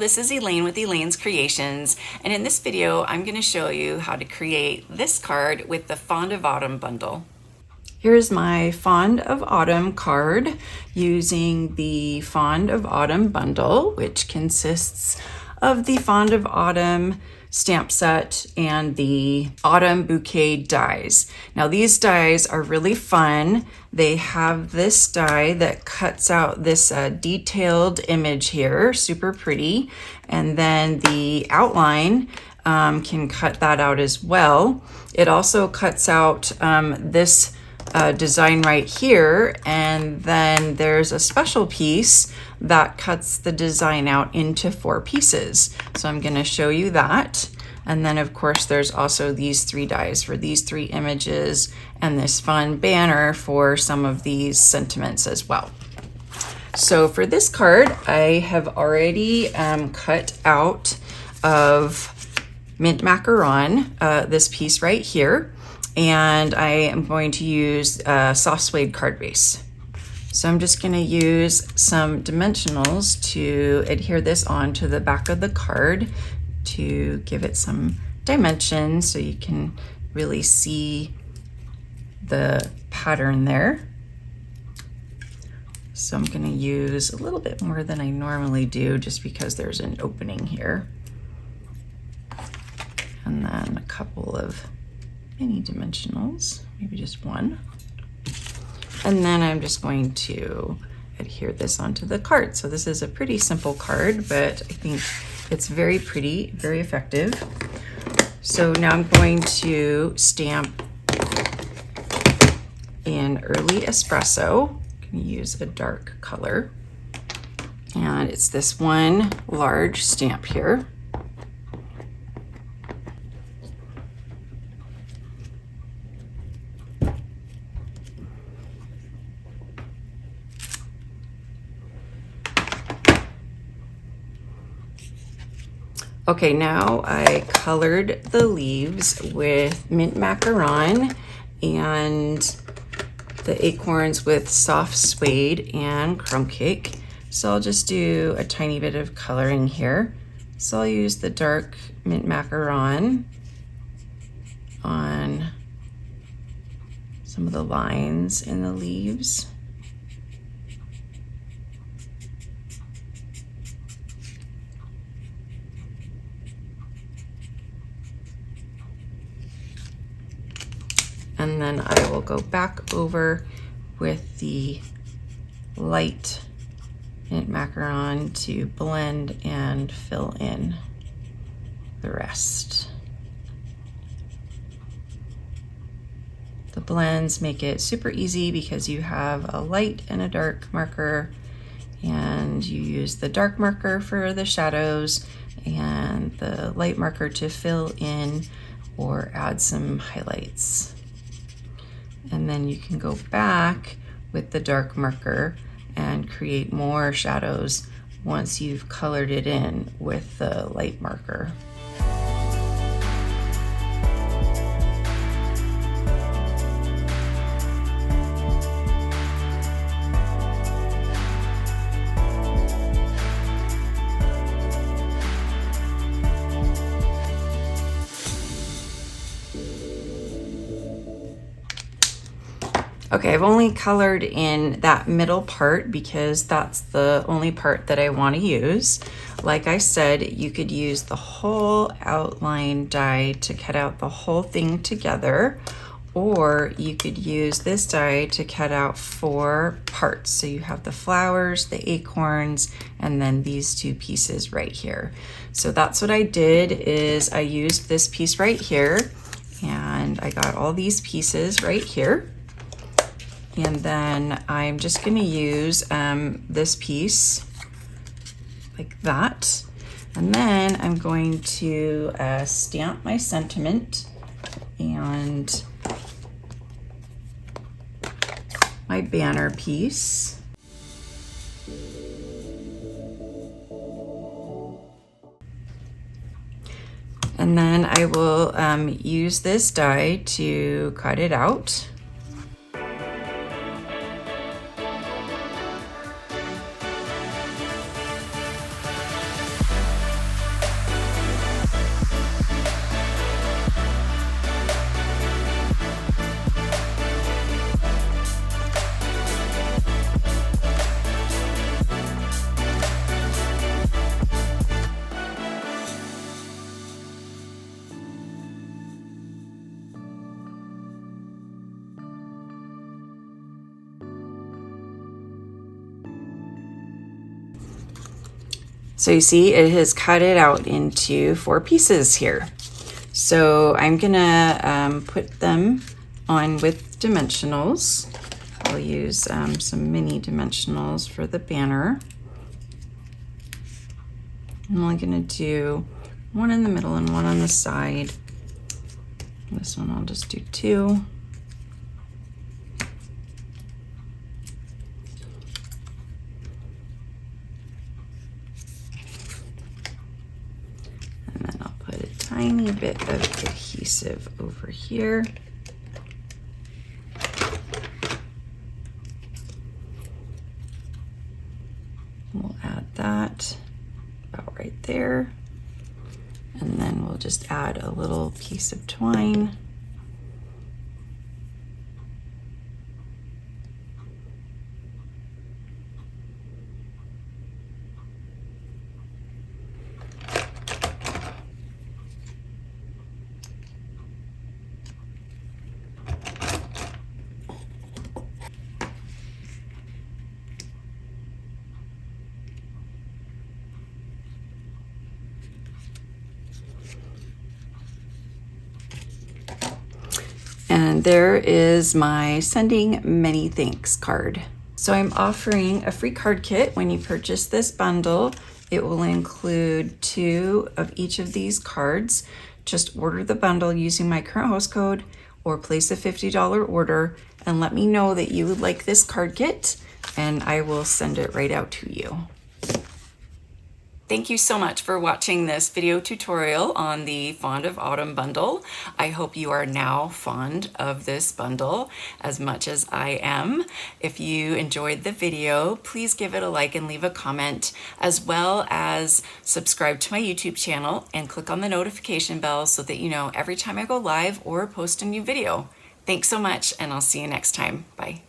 this is Elaine with Elaine's Creations, and in this video I'm going to show you how to create this card with the Fond of Autumn bundle. Here's my Fond of Autumn card using the Fond of Autumn bundle, which consists of the Fond of Autumn stamp set and the Autumn Bouquet Dies. Now these dies are really fun. They have this die that cuts out this detailed image here, super pretty, and then the outline can cut that out as well. It also cuts out this design right here, and then there's a special piece that cuts the design out into 4 pieces. So I'm going to show you that. And then of course there's also these 3 dies for these 3 images and this fun banner for some of these sentiments as well. So for this card, I have already cut out of mint macaron this piece right here, and I am going to use soft suede card base. So I'm just going to use some dimensionals to adhere this onto the back of the card to give it some dimension so you can really see the pattern there. So I'm going to use a little bit more than I normally do just because there's an opening here. And then a couple of mini dimensionals, maybe just 1. And then I'm just going to adhere this onto the card. So this is a pretty simple card, but I think it's very pretty, very effective. So now I'm going to stamp in Early Espresso. I'm going to use a dark color. And it's this one large stamp here. Okay, now I colored the leaves with mint macaron and the acorns with soft suede and crumb cake. So I'll just do a tiny bit of coloring here. So I'll use the dark mint macaron on some of the lines in the leaves. And then I will go back over with the light mint macaron to blend and fill in the rest. The blends make it super easy because you have a light and a dark marker, and you use the dark marker for the shadows and the light marker to fill in or add some highlights. And then you can go back with the dark marker and create more shadows once you've colored it in with the light marker. Okay, I've only colored in that middle part because that's the only part that I want to use. Like I said, you could use the whole outline die to cut out the whole thing together, or you could use this die to cut out 4 parts. So you have the flowers, the acorns, and then these 2 pieces right here. So that's what I did, is I used this piece right here, and I got all these pieces right here. And then I'm just going to use this piece like that. And then I'm going to stamp my sentiment and my banner piece. And then I will use this die to cut it out. So you see it has cut it out into 4 pieces here. So I'm gonna put them on with dimensionals. I'll use some mini dimensionals for the banner. I'm only gonna do 1 in the middle and 1 on the side. This one I'll just do 2. And then I'll put a tiny bit of adhesive over here. We'll add that about right there. And then we'll just add a little piece of twine. And there is my sending many thanks card. So I'm offering a free card kit when you purchase this bundle. It will include 2 of each of these cards. Just order the bundle using my current host code or place a $50 order and let me know that you would like this card kit and I will send it right out to you. Thank you so much for watching this video tutorial on the Fond of Autumn bundle. I hope you are now fond of this bundle as much as I am. If you enjoyed the video, please give it a like and leave a comment, as well as subscribe to my YouTube channel and click on the notification bell so that you know every time I go live or post a new video. Thanks so much, and I'll see you next time. Bye.